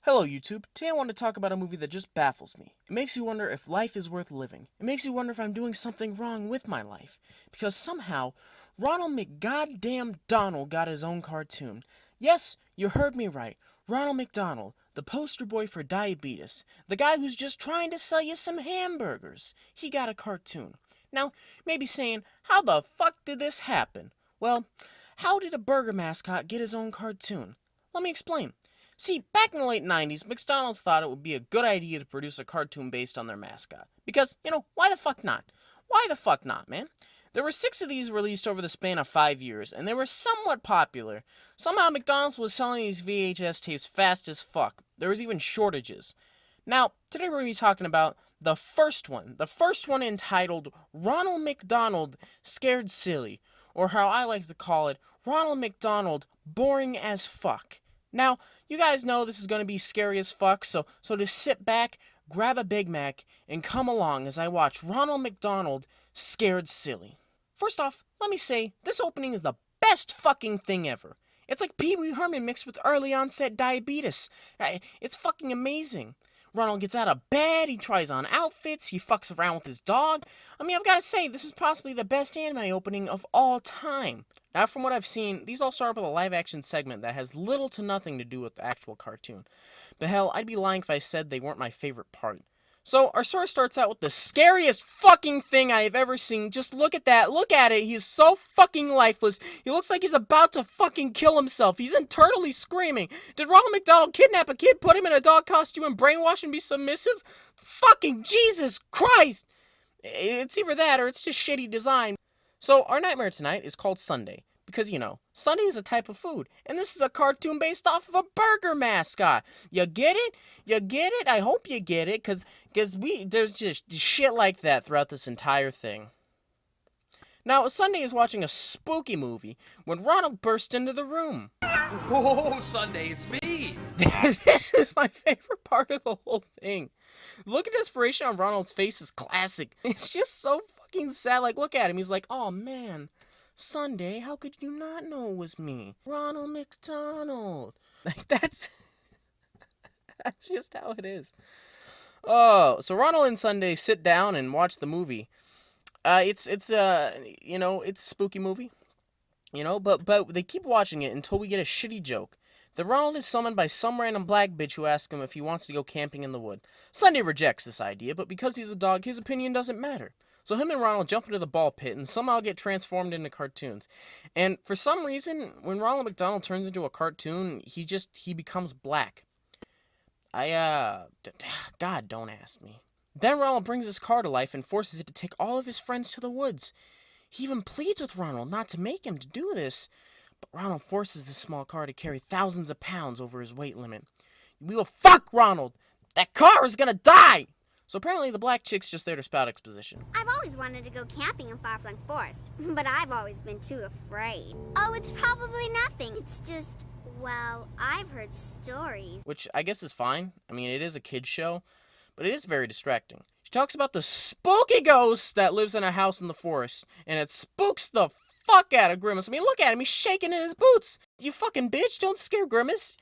Hello YouTube, today I want to talk about a movie that just baffles me. It makes you wonder if life is worth living. It makes you wonder if I'm doing something wrong with my life. Because somehow, Ronald McGoddamn Donald got his own cartoon. Yes, you heard me right. Ronald McDonald, the poster boy for diabetes. The guy who's just trying to sell you some hamburgers. He got a cartoon. Now, you may be saying, how the fuck did this happen? Well, how did a burger mascot get his own cartoon? Let me explain. See, back in the late 90s, McDonald's thought it would be a good idea to produce a cartoon based on their mascot. Because, why the fuck not? Why the fuck not, man? There were 6 of these released over the span of 5 years, and they were somewhat popular. Somehow McDonald's was selling these VHS tapes fast as fuck. There was even shortages. Now, today we're going to be talking about the first one entitled Ronald McDonald Scared Silly, or how I like to call it, Ronald McDonald Boring as Fuck. Now, you guys know this is going to be scary as fuck, so just sit back, grab a Big Mac, and come along as I watch Ronald McDonald Scared Silly. First off, let me say, this opening is the best fucking thing ever. It's like Pee Wee Herman mixed with early onset diabetes. It's fucking amazing. Ronald gets out of bed, he tries on outfits, he fucks around with his dog. I've got to say, this is possibly the best anime opening of all time. Now, from what I've seen, these all start up with a live-action segment that has little to nothing to do with the actual cartoon. But hell, I'd be lying if I said they weren't my favorite part. So, our story starts out with the scariest fucking thing I have ever seen. Just look at that. Look at it. He's so fucking lifeless. He looks like he's about to fucking kill himself. He's internally screaming. Did Ronald McDonald kidnap a kid, put him in a dog costume, and brainwash and be submissive? Fucking Jesus Christ! It's either that or it's just shitty design. So, our nightmare tonight is called Sunday. Because, Sunday is a type of food, and this is a cartoon based off of a burger mascot. You get it? You get it? I hope you get it, because there's just shit like that throughout this entire thing. Now, Sunday is watching a spooky movie when Ronald burst into the room. Oh, Sunday, it's me! This is my favorite part of the whole thing. The look of desperation on Ronald's face is classic. It's just so fucking sad. Like, look at him. He's like, oh, man. Sunday, how could you not know it was me? Ronald McDonald. Like, that's just how it is. Oh, so Ronald and Sunday sit down and watch the movie. It's a spooky movie. But they keep watching it until we get a shitty joke. That Ronald is summoned by some random black bitch who asks him if he wants to go camping in the wood. Sunday rejects this idea, but because he's a dog, his opinion doesn't matter. So him and Ronald jump into the ball pit and somehow get transformed into cartoons. And for some reason, when Ronald McDonald turns into a cartoon, he becomes black. God, don't ask me. Then Ronald brings his car to life and forces it to take all of his friends to the woods. He even pleads with Ronald not to make him to do this. But Ronald forces the small car to carry thousands of pounds over his weight limit. We will fuck Ronald! That car is gonna die! So apparently the black chick's just there to spout exposition. I've always wanted to go camping in far-flung forest, but I've always been too afraid. Oh, it's probably nothing. It's just, well, I've heard stories. Which I guess is fine. I mean, it is a kid's show, but it is very distracting. She talks about the spooky ghost that lives in a house in the forest, and it spooks the fuck out of Grimace. I mean, look at him. He's shaking in his boots. You fucking bitch, don't scare Grimace.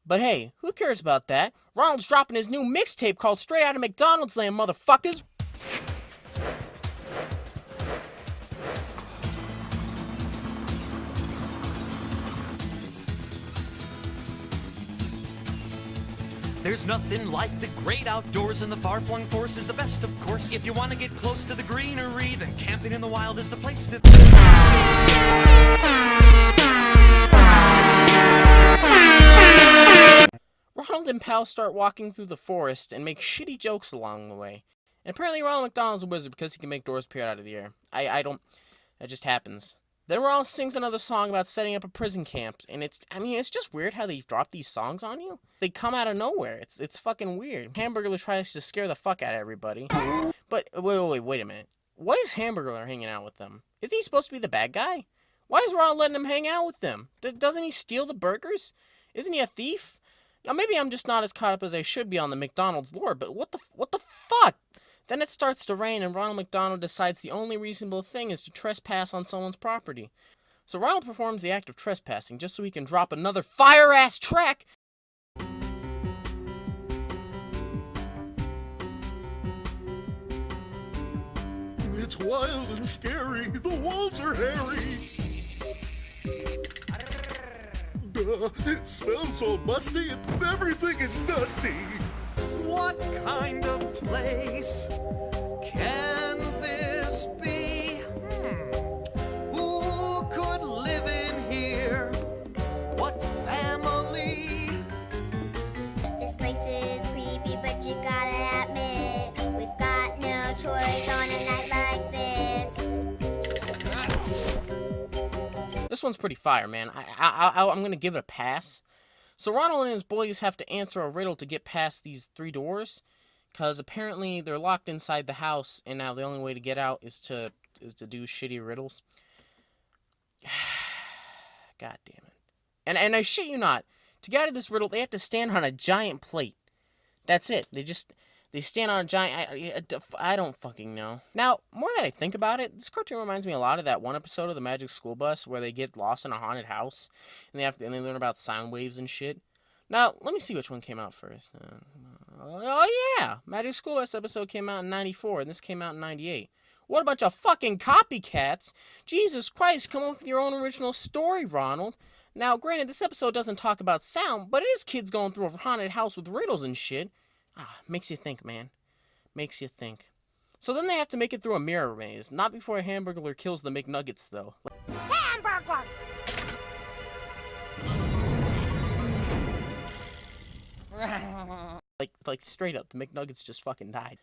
But hey, who cares about that? Ronald's dropping his new mixtape called Straight Outta McDonald's Land, motherfuckers! There's nothing like the great outdoors, and the far-flung forest is the best, of course. If you want to get close to the greenery, then camping in the wild is the place to... Ronald and Pal start walking through the forest and make shitty jokes along the way. And apparently Ronald McDonald's a wizard because he can make doors appear out of the air. That just happens. Then Ronald sings another song about setting up a prison camp, and it's just weird how they drop these songs on you. They come out of nowhere. It's fucking weird. Hamburglar tries to scare the fuck out of everybody. But, wait a minute. Why is Hamburglar hanging out with them? Isn't he supposed to be the bad guy? Why is Ronald letting him hang out with them? Doesn't he steal the burgers? Isn't he a thief? Now, maybe I'm just not as caught up as I should be on the McDonald's lore, but what the fuck? Then it starts to rain, and Ronald McDonald decides the only reasonable thing is to trespass on someone's property. So Ronald performs the act of trespassing just so he can drop another fire-ass track It's wild and scary, the walls are hairy. It smells all musty and everything is dusty. What kind of place can this be? Who could live in here? What family? This place is creepy, but you gotta admit, we've got no choice on a night like this. This one's pretty fire, man. I'm gonna give it a pass. So Ronald and his boys have to answer a riddle to get past these 3 doors, because apparently they're locked inside the house, and now the only way to get out is to do shitty riddles. God damn it. And I shit you not, to get out of this riddle, they have to stand on a giant plate. That's it. They stand on a giant... I don't fucking know. Now, more that I think about it, this cartoon reminds me a lot of that one episode of the Magic School Bus where they get lost in a haunted house, and they learn about sound waves and shit. Now, let me see which one came out first. Oh yeah! Magic School Bus episode came out in 94, and this came out in 98. What a bunch of fucking copycats! Jesus Christ, come up with your own original story, Ronald. Now, granted, this episode doesn't talk about sound, but it is kids going through a haunted house with riddles and shit. Makes you think, man. Makes you think. So then they have to make it through a mirror maze. Not before a hamburglar kills the McNuggets, though. Hamburger! Like straight up, the McNuggets just fucking died.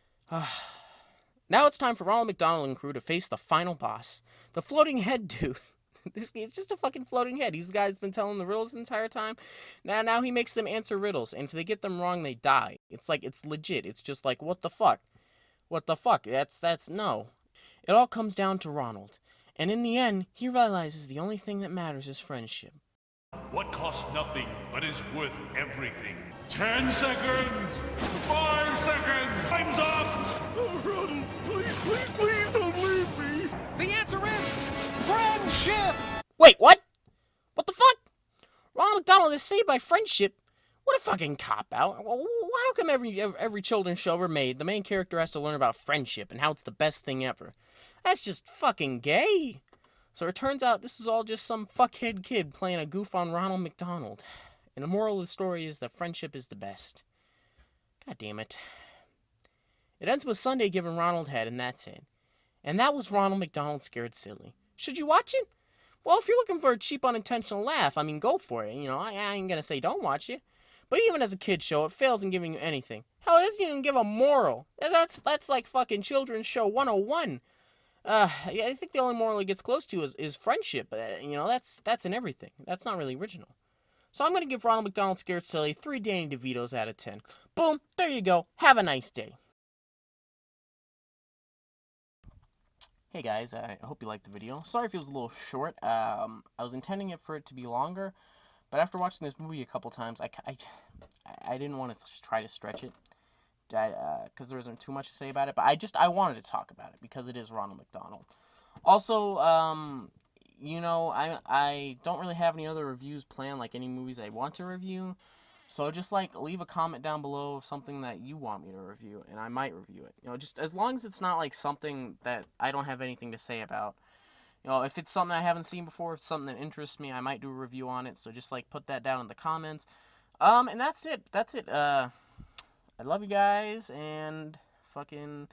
Now it's time for Ronald McDonald and crew to face the final boss. The floating head dude. It's just a fucking floating head. He's the guy that's been telling the riddles the entire time. Now he makes them answer riddles, and if they get them wrong, they die. It's like, it's legit. It's just like, what the fuck? What the fuck? That's no. It all comes down to Ronald. And in the end, he realizes the only thing that matters is friendship. What costs nothing but is worth everything? 10 seconds! 5 seconds! Time's up! Oh, Ronald, please don't leave me. The answer is friendship! Wait, what? What the fuck? Ronald McDonald is saved by friendship? What a fucking cop-out. How come every children's show ever made, the main character has to learn about friendship and how it's the best thing ever? That's just fucking gay. So it turns out this is all just some fuckhead kid playing a goof on Ronald McDonald. And the moral of the story is that friendship is the best. God damn it. It ends with Sunday giving Ronald head, and that's it. And that was Ronald McDonald Scared Silly. Should you watch it? Well, if you're looking for a cheap, unintentional laugh, I mean, go for it. You know, I ain't gonna say don't watch it. But even as a kid show, it fails in giving you anything. Hell, it doesn't even give a moral. That's like fucking children's show 101. Yeah, I think the only moral it gets close to is friendship. You know, that's in everything. That's not really original. So I'm going to give Ronald McDonald Scared Silly 3 Danny DeVitos out of 10. Boom, there you go. Have a nice day. Hey guys, I hope you liked the video. Sorry if it was a little short. I was intending it for it to be longer, but after watching this movie a couple times, I didn't want to try to stretch it, because there wasn't too much to say about it, but I wanted to talk about it, because it is Ronald McDonald. Also, you know, I don't really have any other reviews planned, like any movies I want to review, so just, like, leave a comment down below of something that you want me to review, and I might review it. You know, just as long as it's not, like, something that I don't have anything to say about. You know, if it's something I haven't seen before, if it's something that interests me, I might do a review on it, so just, like, put that down in the comments. And that's it. I love you guys, and fucking...